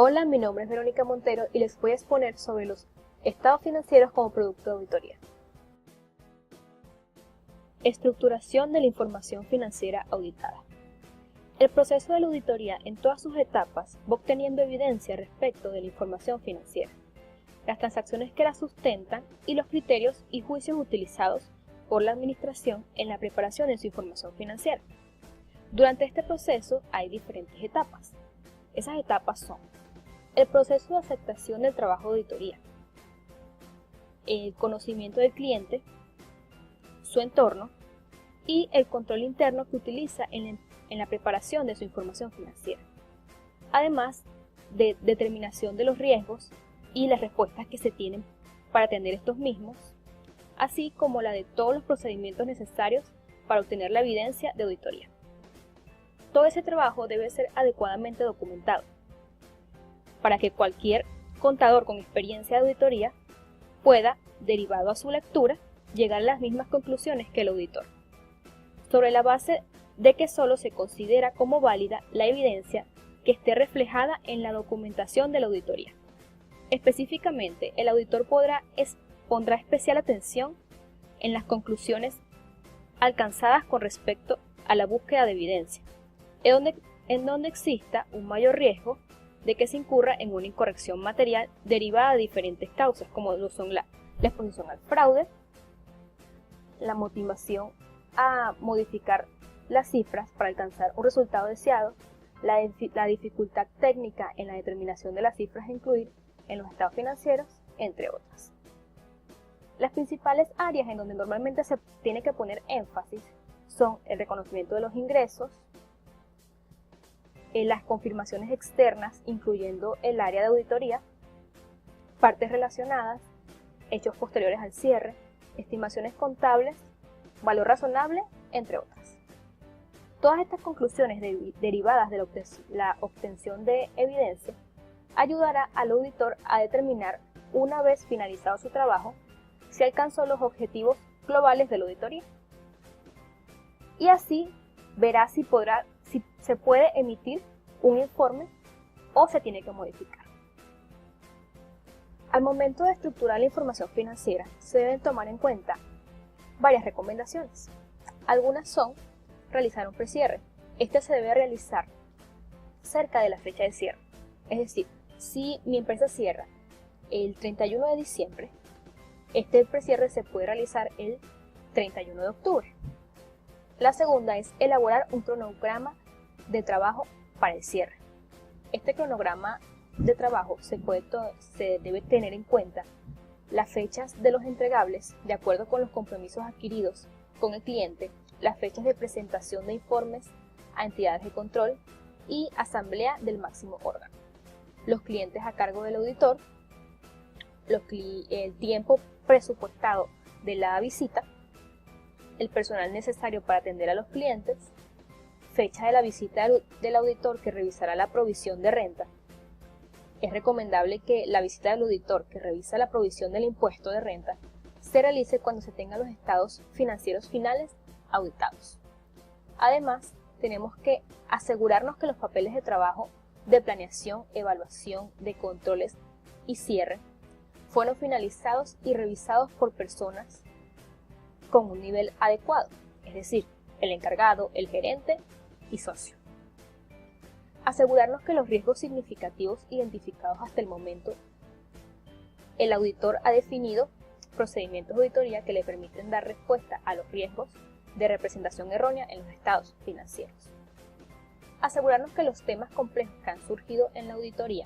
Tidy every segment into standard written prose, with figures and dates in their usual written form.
Hola, mi nombre es Verónica Montero y les voy a exponer sobre los estados financieros como producto de auditoría. Estructuración de la información financiera auditada. El proceso de la auditoría en todas sus etapas va obteniendo evidencia respecto de la información financiera, las transacciones que la sustentan y los criterios y juicios utilizados por la administración en la preparación de su información financiera. Durante este proceso hay diferentes etapas. Esas etapas son el proceso de aceptación del trabajo de auditoría, el conocimiento del cliente, su entorno y el control interno que utiliza en la preparación de su información financiera, además de determinación de los riesgos y las respuestas que se tienen para atender estos mismos, así como la de todos los procedimientos necesarios para obtener la evidencia de auditoría. Todo ese trabajo debe ser adecuadamente documentado, para que cualquier contador con experiencia de auditoría pueda, derivado a su lectura, llegar a las mismas conclusiones que el auditor, sobre la base de que solo se considera como válida la evidencia que esté reflejada en la documentación de la auditoría. Específicamente, el auditor pondrá especial atención en las conclusiones alcanzadas con respecto a la búsqueda de evidencia, en donde exista un mayor riesgo de que se incurra en una incorrección material derivada de diferentes causas, como lo son la exposición al fraude, la motivación a modificar las cifras para alcanzar un resultado deseado, la dificultad técnica en la determinación de las cifras a incluir en los estados financieros, entre otras. Las principales áreas en donde normalmente se tiene que poner énfasis son el reconocimiento de los ingresos, las confirmaciones externas, incluyendo el área de auditoría, partes relacionadas, hechos posteriores al cierre, estimaciones contables, valor razonable, entre otras. Todas estas conclusiones derivadas de la obtención de evidencia ayudará al auditor a determinar, una vez finalizado su trabajo, si alcanzó los objetivos globales de la auditoría. Y así verá si se puede emitir un informe o se tiene que modificar. Al momento de estructurar la información financiera, se deben tomar en cuenta varias recomendaciones. Algunas son realizar un precierre. Este se debe realizar cerca de la fecha de cierre. Es decir, si mi empresa cierra el 31 de diciembre, este precierre se puede realizar el 31 de octubre. La segunda es elaborar un cronograma de trabajo para el cierre. Este cronograma de trabajo se debe tener en cuenta las fechas de los entregables de acuerdo con los compromisos adquiridos con el cliente, las fechas de presentación de informes a entidades de control y asamblea del máximo órgano, los clientes a cargo del auditor, el tiempo presupuestado de la visita, el personal necesario para atender a los clientes, fecha de la visita del auditor que revisará la provisión de renta. Es recomendable que la visita del auditor que revisa la provisión del impuesto de renta se realice cuando se tengan los estados financieros finales auditados. Además, tenemos que asegurarnos que los papeles de trabajo de planeación, evaluación, de controles y cierre fueron finalizados y revisados por personas con un nivel adecuado, es decir, el encargado, el gerente y socio. Asegurarnos que los riesgos significativos identificados hasta el momento, el auditor ha definido procedimientos de auditoría que le permiten dar respuesta a los riesgos de representación errónea en los estados financieros. Asegurarnos que los temas complejos que han surgido en la auditoría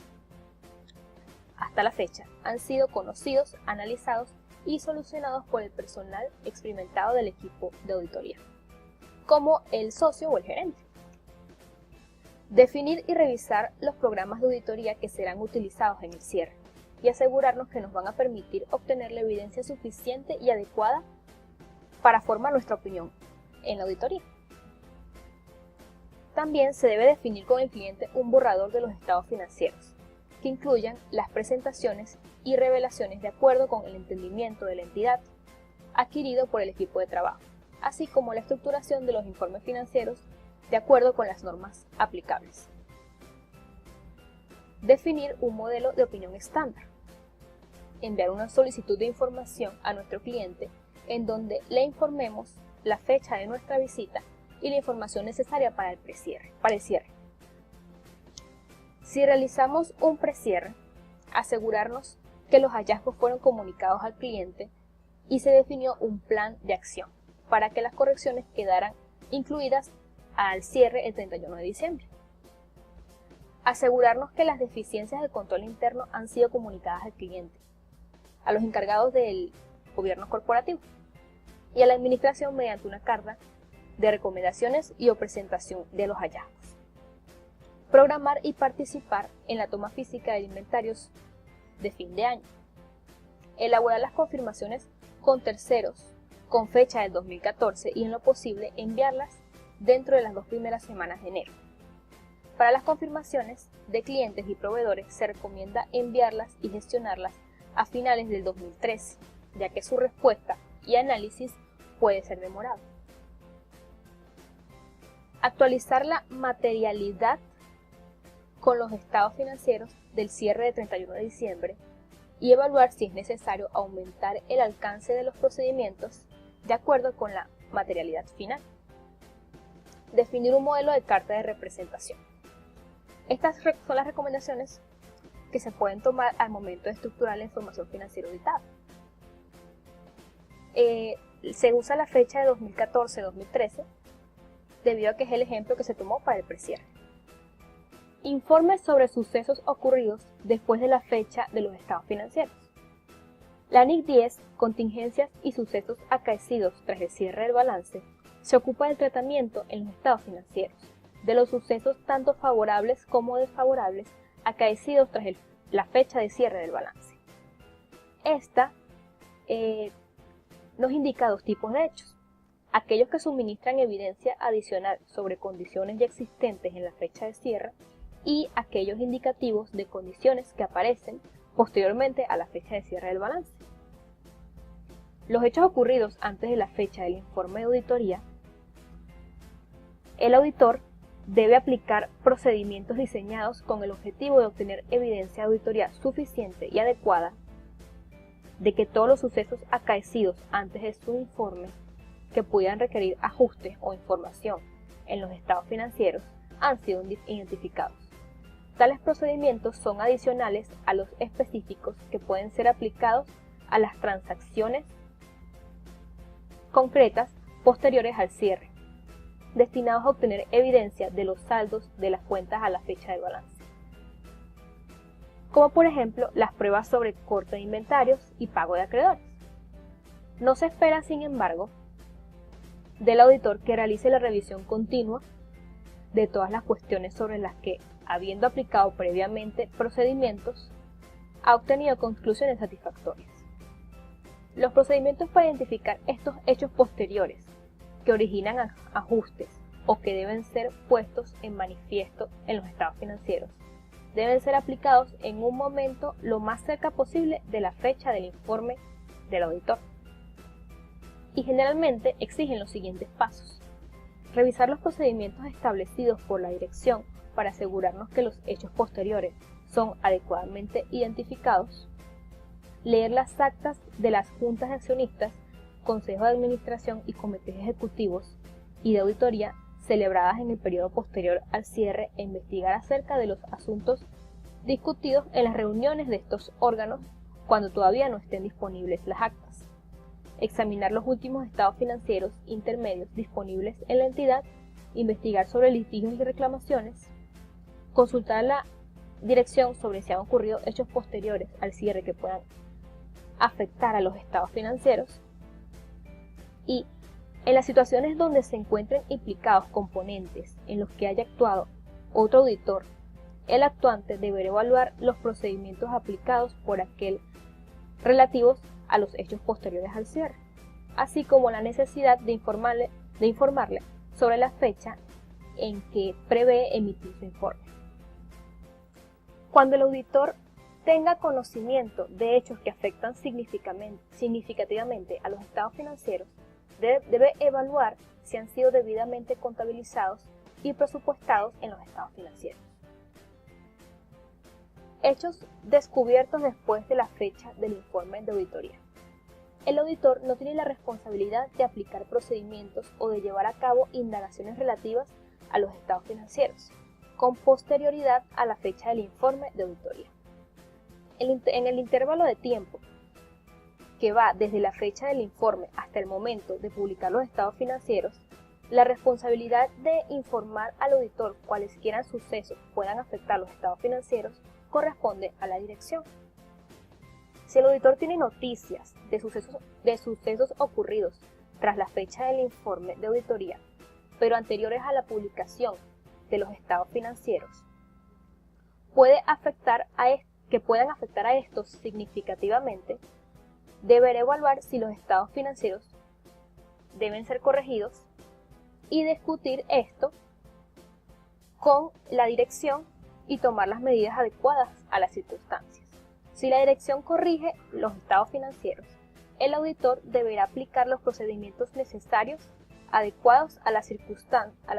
hasta la fecha han sido conocidos, analizados y solucionados por el personal experimentado del equipo de auditoría, como el socio o el gerente. Definir y revisar los programas de auditoría que serán utilizados en el cierre y asegurarnos que nos van a permitir obtener la evidencia suficiente y adecuada para formar nuestra opinión en la auditoría. También se debe definir con el cliente un borrador de los estados financieros, que incluyan las presentaciones y revelaciones de acuerdo con el entendimiento de la entidad adquirido por el equipo de trabajo, así como la estructuración de los informes financieros de acuerdo con las normas aplicables. Definir un modelo de opinión estándar. Enviar una solicitud de información a nuestro cliente en donde le informemos la fecha de nuestra visita y la información necesaria para el cierre. Si realizamos un precierre, asegurarnos que los hallazgos fueron comunicados al cliente y se definió un plan de acción para que las correcciones quedaran incluidas al cierre el 31 de diciembre. Asegurarnos que las deficiencias del control interno han sido comunicadas al cliente, a los encargados del gobierno corporativo y a la administración mediante una carta de recomendaciones y o presentación de los hallazgos. Programar y participar en la toma física de inventarios de fin de año. Elaborar las confirmaciones con terceros con fecha del 2014 y en lo posible enviarlas dentro de las 2 primeras semanas de enero. Para las confirmaciones de clientes y proveedores se recomienda enviarlas y gestionarlas a finales del 2013, ya que su respuesta y análisis puede ser demorado. Actualizar la materialidad con los estados financieros del cierre de 31 de diciembre y evaluar si es necesario aumentar el alcance de los procedimientos de acuerdo con la materialidad final. Definir un modelo de carta de representación. Estas son las recomendaciones que se pueden tomar al momento de estructurar la información financiera auditada. Se usa la fecha de 2014-2013 debido a que es el ejemplo que se tomó para el precierre. Informes sobre sucesos ocurridos después de la fecha de los estados financieros. La NIC 10, contingencias y sucesos acaecidos tras el cierre del balance, se ocupa del tratamiento en los estados financieros, de los sucesos tanto favorables como desfavorables acaecidos tras la fecha de cierre del balance. Esta nos indica 2 tipos de hechos: aquellos que suministran evidencia adicional sobre condiciones ya existentes en la fecha de cierre y aquellos indicativos de condiciones que aparecen posteriormente a la fecha de cierre del balance. Los hechos ocurridos antes de la fecha del informe de auditoría, el auditor debe aplicar procedimientos diseñados con el objetivo de obtener evidencia de auditoría suficiente y adecuada de que todos los sucesos acaecidos antes de su informe que pudieran requerir ajustes o información en los estados financieros han sido identificados. Tales procedimientos son adicionales a los específicos que pueden ser aplicados a las transacciones concretas posteriores al cierre, destinados a obtener evidencia de los saldos de las cuentas a la fecha del balance, como por ejemplo las pruebas sobre corte de inventarios y pago de acreedores. No se espera, sin embargo, del auditor que realice la revisión continua de todas las cuestiones sobre las que, habiendo aplicado previamente procedimientos, ha obtenido conclusiones satisfactorias. Los procedimientos para identificar estos hechos posteriores que originan ajustes o que deben ser puestos en manifiesto en los estados financieros deben ser aplicados en un momento lo más cerca posible de la fecha del informe del auditor. Y generalmente exigen los siguientes pasos: revisar los procedimientos establecidos por la dirección para asegurarnos que los hechos posteriores son adecuadamente identificados, leer las actas de las juntas de accionistas, consejos de administración y comités ejecutivos y de auditoría celebradas en el periodo posterior al cierre e investigar acerca de los asuntos discutidos en las reuniones de estos órganos cuando todavía no estén disponibles las actas, examinar los últimos estados financieros intermedios disponibles en la entidad, investigar sobre litigios y reclamaciones, consultar a la dirección sobre si han ocurrido hechos posteriores al cierre que puedan afectar a los estados financieros, y en las situaciones donde se encuentren implicados componentes en los que haya actuado otro auditor, el actuante deberá evaluar los procedimientos aplicados por aquel relativos a los hechos posteriores al cierre, así como la necesidad de informarle sobre la fecha en que prevé emitir su informe. Cuando el auditor tenga conocimiento de hechos que afectan significativamente a los estados financieros, debe evaluar si han sido debidamente contabilizados y presupuestados en los estados financieros. Hechos descubiertos después de la fecha del informe de auditoría. El auditor no tiene la responsabilidad de aplicar procedimientos o de llevar a cabo indagaciones relativas a los estados financieros, con posterioridad a la fecha del informe de auditoría. En el intervalo de tiempo que va desde la fecha del informe hasta el momento de publicar los estados financieros, la responsabilidad de informar al auditor cualesquiera sucesos puedan afectar los estados financieros corresponde a la dirección. Si el auditor tiene noticias de sucesos ocurridos tras la fecha del informe de auditoría, pero anteriores a la publicación de los estados financieros, que puedan afectar a estos significativamente, deberá evaluar si los estados financieros deben ser corregidos y discutir esto con la dirección y tomar las medidas adecuadas a las circunstancias. Si la dirección corrige los estados financieros, el auditor deberá aplicar los procedimientos necesarios adecuados a las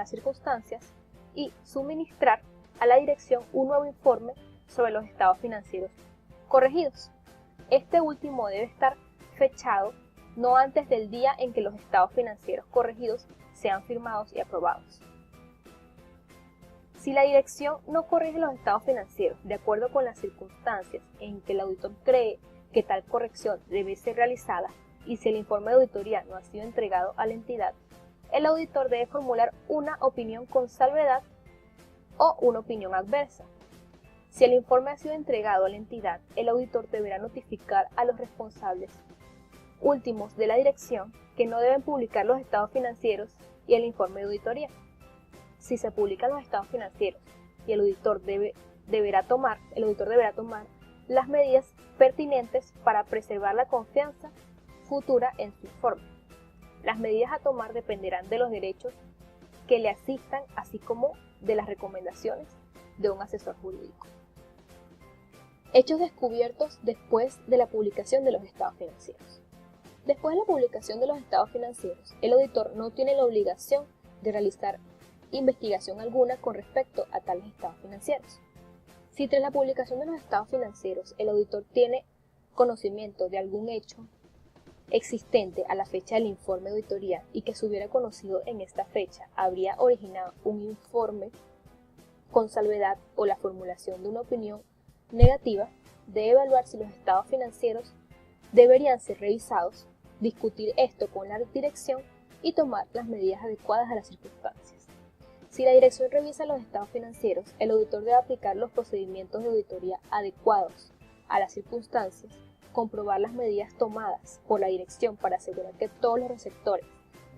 circunstancias y suministrar a la dirección un nuevo informe sobre los estados financieros corregidos. Este último debe estar fechado no antes del día en que los estados financieros corregidos sean firmados y aprobados. Si la dirección no corrige los estados financieros de acuerdo con las circunstancias en que el auditor cree que tal corrección debe ser realizada y si el informe de auditoría no ha sido entregado a la entidad, el auditor debe formular una opinión con salvedad o una opinión adversa. Si el informe ha sido entregado a la entidad, el auditor deberá notificar a los responsables últimos de la dirección que no deben publicar los estados financieros y el informe de auditoría. Si se publican los estados financieros y el auditor deberá tomar las medidas pertinentes para preservar la confianza futura en su informe. Las medidas a tomar dependerán de los derechos que le asistan, así como de las recomendaciones de un asesor jurídico. Hechos descubiertos después de la publicación de los estados financieros. Después de la publicación de los estados financieros, el auditor no tiene la obligación de realizar investigación alguna con respecto a tales estados financieros. Si tras la publicación de los estados financieros el auditor tiene conocimiento de algún hecho existente a la fecha del informe de auditoría y que se hubiera conocido en esta fecha habría originado un informe con salvedad o la formulación de una opinión negativa, debe evaluar si los estados financieros deberían ser revisados, discutir esto con la dirección y tomar las medidas adecuadas a las circunstancias. Si la dirección revisa los estados financieros, el auditor debe aplicar los procedimientos de auditoría adecuados a las circunstancias, comprobar las medidas tomadas por la dirección para asegurar que todos los receptores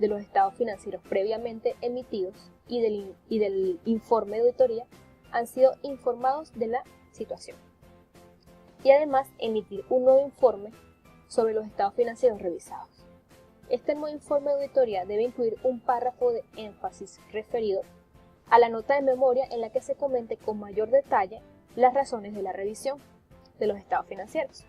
de los estados financieros previamente emitidos y del informe de auditoría han sido informados de la situación. Y además emitir un nuevo informe sobre los estados financieros revisados. Este nuevo informe de auditoría debe incluir un párrafo de énfasis referido a la nota de memoria en la que se comente con mayor detalle las razones de la revisión de los estados financieros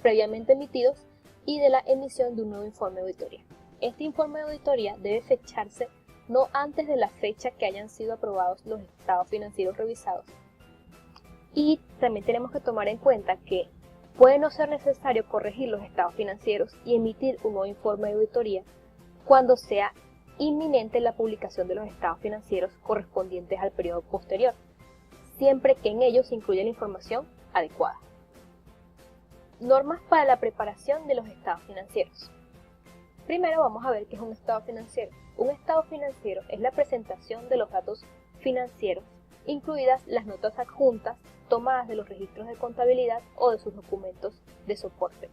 previamente emitidos y de la emisión de un nuevo informe de auditoría. Este informe de auditoría debe fecharse no antes de la fecha que hayan sido aprobados los estados financieros revisados. Y también tenemos que tomar en cuenta que puede no ser necesario corregir los estados financieros y emitir un nuevo informe de auditoría cuando sea inminente la publicación de los estados financieros correspondientes al periodo posterior, siempre que en ellos se incluya la información adecuada. Normas para la preparación de los estados financieros. Primero vamos a ver qué es un estado financiero. Un estado financiero es la presentación de los datos financieros, incluidas las notas adjuntas tomadas de los registros de contabilidad o de sus documentos de soporte.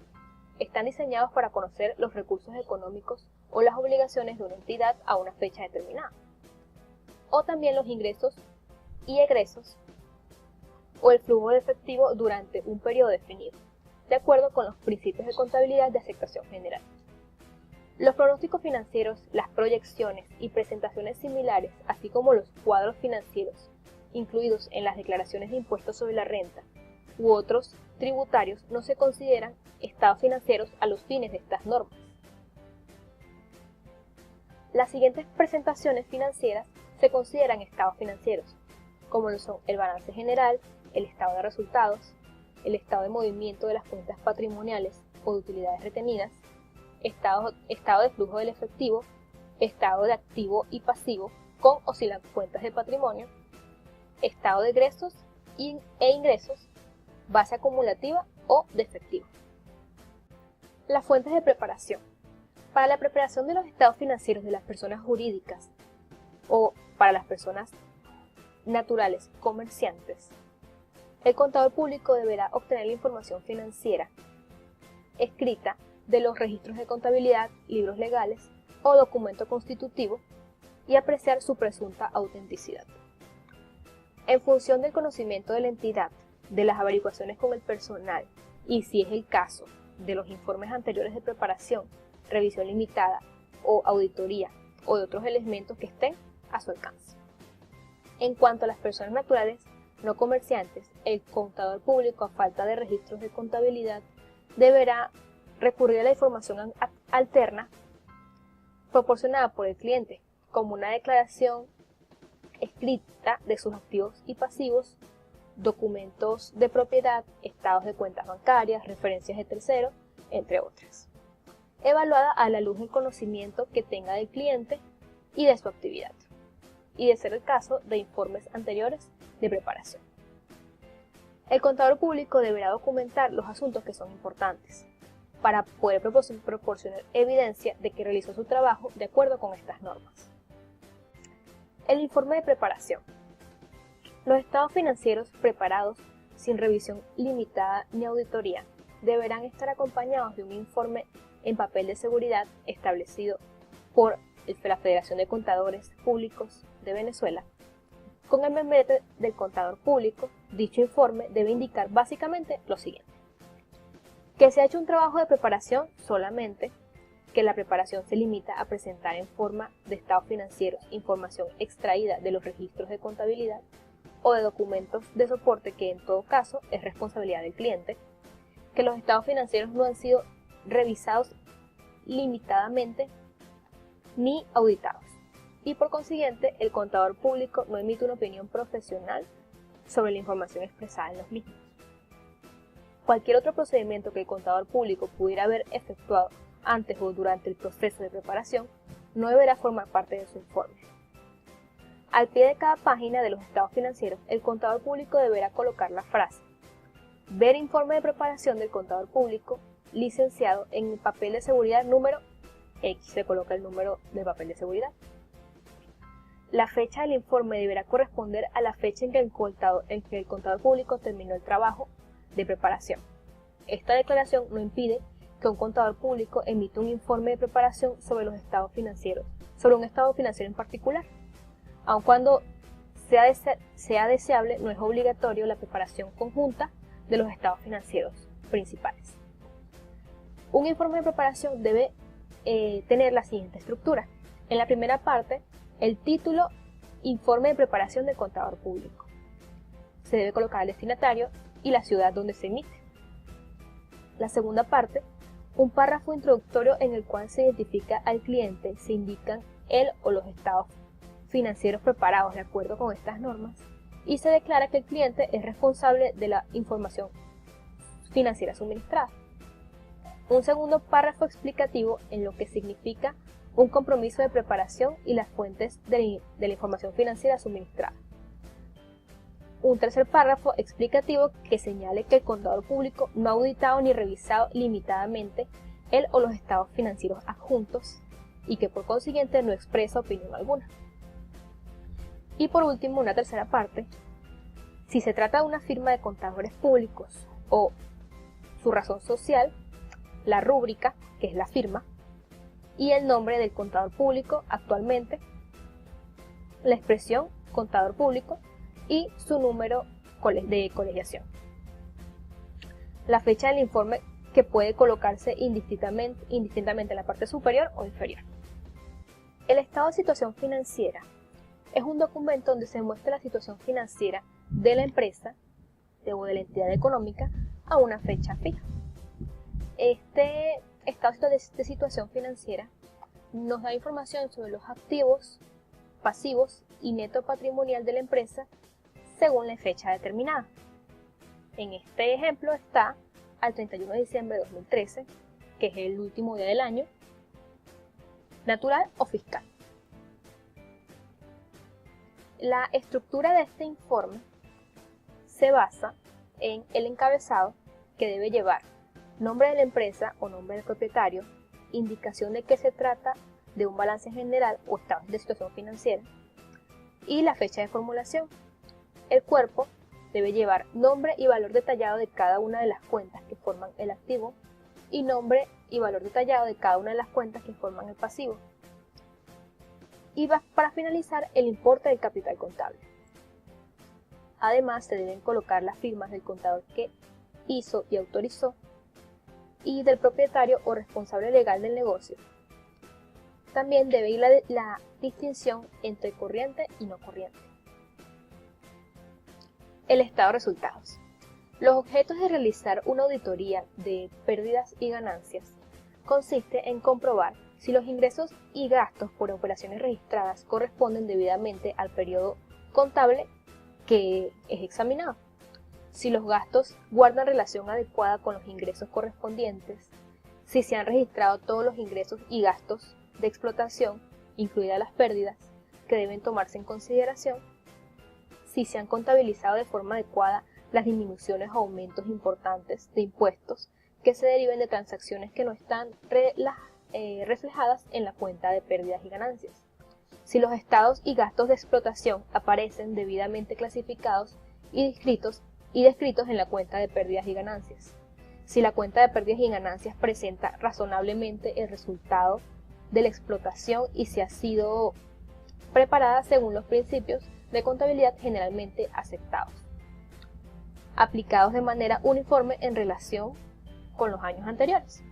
Están diseñados para conocer los recursos económicos o las obligaciones de una entidad a una fecha determinada, o también los ingresos y egresos o el flujo de efectivo durante un periodo definido, de acuerdo con los principios de contabilidad de aceptación general. Los pronósticos financieros, las proyecciones y presentaciones similares, así como los cuadros financieros, incluidos en las declaraciones de impuestos sobre la renta u otros tributarios, no se consideran estados financieros a los fines de estas normas. Las siguientes presentaciones financieras se consideran estados financieros, como lo son el balance general, el estado de resultados, el estado de movimiento de las cuentas patrimoniales o de utilidades retenidas, estado de flujo del efectivo, estado de activo y pasivo con o sin las cuentas de patrimonio, estado de egresos e ingresos, base acumulativa o de efectivo. Las fuentes de preparación. Para la preparación de los estados financieros de las personas jurídicas o para las personas naturales comerciantes, el contador público deberá obtener la información financiera escrita de los registros de contabilidad, libros legales o documento constitutivo y apreciar su presunta autenticidad. En función del conocimiento de la entidad, de las averiguaciones con el personal y, si es el caso, de los informes anteriores de preparación, revisión limitada o auditoría o de otros elementos que estén a su alcance. En cuanto a las personas naturales no comerciantes, el contador público, a falta de registros de contabilidad, deberá recurrir a la información alterna proporcionada por el cliente, como una declaración escrita de sus activos y pasivos, documentos de propiedad, estados de cuentas bancarias, referencias de terceros, entre otras, evaluada a la luz del conocimiento que tenga del cliente y de su actividad, y de ser el caso, de informes anteriores de preparación. El contador público deberá documentar los asuntos que son importantes, para poder proporcionar evidencia de que realizó su trabajo de acuerdo con estas normas. El informe de preparación. Los estados financieros preparados sin revisión limitada ni auditoría deberán estar acompañados de un informe en papel de seguridad establecido por la Federación de Contadores Públicos de Venezuela. Con el membrete del contador público, dicho informe debe indicar básicamente lo siguiente: que se ha hecho un trabajo de preparación solamente, que la preparación se limita a presentar en forma de estados financieros información extraída de los registros de contabilidad o de documentos de soporte que en todo caso es responsabilidad del cliente, que los estados financieros no han sido revisados limitadamente ni auditados, y por consiguiente el contador público no emite una opinión profesional sobre la información expresada en los mismos. Cualquier otro procedimiento que el contador público pudiera haber efectuado antes o durante el proceso de preparación no deberá formar parte de su informe. Al pie de cada página de los estados financieros, el contador público deberá colocar la frase: ver informe de preparación del contador público licenciado en el papel de seguridad número X, se coloca el número del papel de seguridad. La fecha del informe deberá corresponder a la fecha en que el contador público terminó el trabajo de preparación. Esta declaración no impide que un contador público emita un informe de preparación sobre los estados financieros, sobre un estado financiero en particular. Aun cuando sea deseable, no es obligatorio la preparación conjunta de los estados financieros principales. Un informe de preparación debe tener la siguiente estructura. En la primera parte, el título: Informe de preparación del contador público. Se debe colocar el destinatario y la ciudad donde se emite. La segunda parte, un párrafo introductorio en el cual se identifica al cliente, se indican él o los estados financieros preparados de acuerdo con estas normas y se declara que el cliente es responsable de la información financiera suministrada. Un segundo párrafo explicativo en lo que significa un compromiso de preparación y las fuentes de la información financiera suministrada. Un tercer párrafo explicativo que señale que el contador público no ha auditado ni revisado limitadamente él o los estados financieros adjuntos y que por consiguiente no expresa opinión alguna. Y por último, una tercera parte: si se trata de una firma de contadores públicos o su razón social, la rúbrica, que es la firma, y el nombre del contador público actualmente, la expresión contador público y su número de colegiación. La fecha del informe, que puede colocarse indistintamente en la parte superior o inferior. El estado de situación financiera es un documento donde se muestra la situación financiera de la empresa o de la entidad económica a una fecha fija. Este estado de situación financiera nos da información sobre los activos, pasivos y neto patrimonial de la empresa según la fecha determinada. En este ejemplo está al 31 de diciembre de 2013, que es el último día del año, natural o fiscal. La estructura de este informe se basa en el encabezado, que debe llevar nombre de la empresa o nombre del propietario, indicación de que se trata de un balance general o estado de situación financiera y la fecha de formulación. El cuerpo debe llevar nombre y valor detallado de cada una de las cuentas que forman el activo y nombre y valor detallado de cada una de las cuentas que forman el pasivo. Y para finalizar, el importe del capital contable. Además, se deben colocar las firmas del contador que hizo y autorizó y del propietario o responsable legal del negocio. También debe ir la distinción entre corriente y no corriente. El estado de resultados. Los objetos de realizar una auditoría de pérdidas y ganancias consiste en comprobar si los ingresos y gastos por operaciones registradas corresponden debidamente al periodo contable que es examinado, si los gastos guardan relación adecuada con los ingresos correspondientes, si se han registrado todos los ingresos y gastos de explotación, incluidas las pérdidas, que deben tomarse en consideración, si se han contabilizado de forma adecuada las disminuciones o aumentos importantes de impuestos que se deriven de transacciones que no están reflejadas en la cuenta de pérdidas y ganancias, si los estados y gastos de explotación aparecen debidamente clasificados y descritos en la cuenta de pérdidas y ganancias, si la cuenta de pérdidas y ganancias presenta razonablemente el resultado de la explotación y si ha sido preparada según los principios de contabilidad generalmente aceptados, aplicados de manera uniforme en relación con los años anteriores.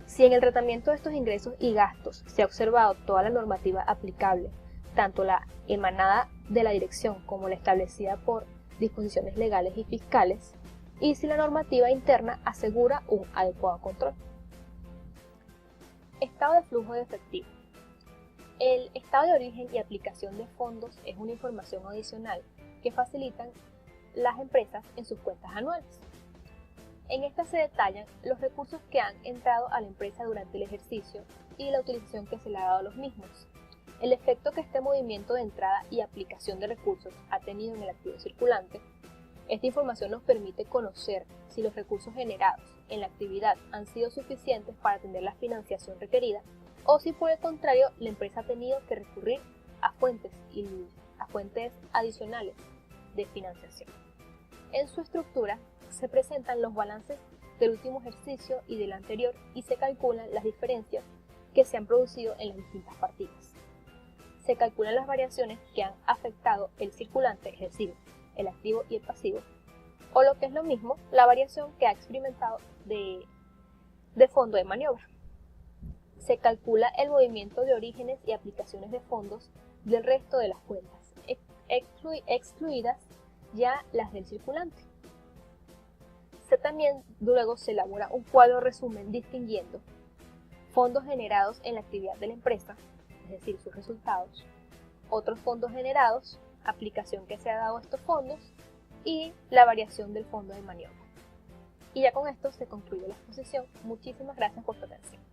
Si en el tratamiento de estos ingresos y gastos se ha observado toda la normativa aplicable, tanto la emanada de la dirección como la establecida por disposiciones legales y fiscales, y si la normativa interna asegura un adecuado control. Estado de flujo de efectivo. El estado de origen y aplicación de fondos es una información adicional que facilitan las empresas en sus cuentas anuales. En esta se detallan los recursos que han entrado a la empresa durante el ejercicio y la utilización que se le ha dado a los mismos, el efecto que este movimiento de entrada y aplicación de recursos ha tenido en el activo circulante. Esta información nos permite conocer si los recursos generados en la actividad han sido suficientes para atender la financiación requerida o si por el contrario la empresa ha tenido que recurrir a fuentes adicionales de financiación. En su estructura se presentan los balances del último ejercicio y del anterior y se calculan las diferencias que se han producido en las distintas partidas. Se calculan las variaciones que han afectado el circulante, es decir, el activo y el pasivo, o lo que es lo mismo, la variación que ha experimentado de fondo de maniobra. Se calcula el movimiento de orígenes y aplicaciones de fondos del resto de las cuentas, excluidas ya las del circulante. También luego se elabora un cuadro resumen distinguiendo fondos generados en la actividad de la empresa, es decir, sus resultados, otros fondos generados, aplicación que se ha dado a estos fondos y la variación del fondo de maniobra. Y ya con esto se concluye la exposición. Muchísimas gracias por su atención.